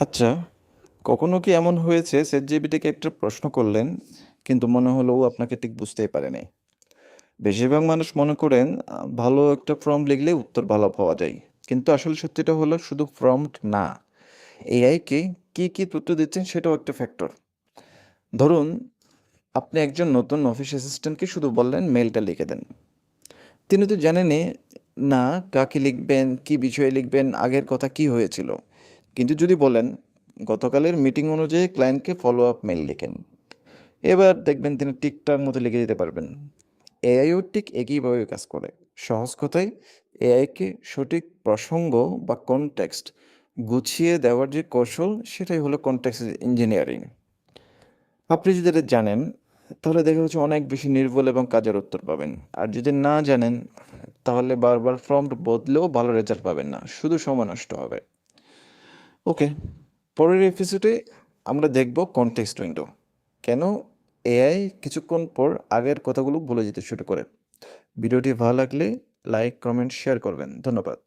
আচ্ছা, কখনো কি এমন হয়েছে ChatGPT-কে একটা প্রশ্ন করলেন, কিন্তু মনে হলো ও আপনাকে ঠিক বুঝতেই পারে নাই? বেশিরভাগ মানুষ মনে করেন ভালো একটা প্রম্পট লিখলে উত্তর ভালো পাওয়া যায়। কিন্তু আসলে সত্যিটা হলো শুধু প্রম্পট না, এআই-কে কি তথ্য দিচ্ছেন সেটাও একটা ফ্যাক্টর। ধরুন, আপনি একজন নতুন অফিস অ্যাসিস্ট্যান্টকে শুধু বললেন মেইলটা লিখে দেন। তিনি তো জানেনই না কাকে লিখবেন, কি বিষয়ে লিখবেন, আগের কথা কি হয়েছিল। কিন্তু যদি বলেন গতকালের মিটিং অনুযায়ী ক্লায়েন্টকে ফলো আপ মেইল লিখেন, এবার দেখবেন তিনি ঠিকঠাক মতো লিখে দিতে পারবেন। এআইও ঠিক একইভাবে কাজ করে। সহজ কথায়, এআইকে সঠিক প্রসঙ্গ বা কনটেক্সট গুছিয়ে দেওয়ার যে কৌশল, সেটাই হলো কনটেক্সট ইঞ্জিনিয়ারিং। আপনি যদি এটা জানেন, তাহলে দেখা যাচ্ছে অনেক বেশি নির্ভুল এবং কাজের উত্তর পাবেন। আর যদি না জানেন, তাহলে বারবার প্রম্পট বদলেও ভালো রেজাল্ট পাবেন না, শুধু সময় নষ্ট হবে। ওকে, পরের এপিসোডে আমরা দেখব কনটেক্সট উইন্ডো, কেন এআই কিছুক্ষণ পর আগের কথাগুলো ভুলে যেতে শুরু করে। ভিডিওটি ভালো লাগলে লাইক, কমেন্ট, শেয়ার করবেন। ধন্যবাদ।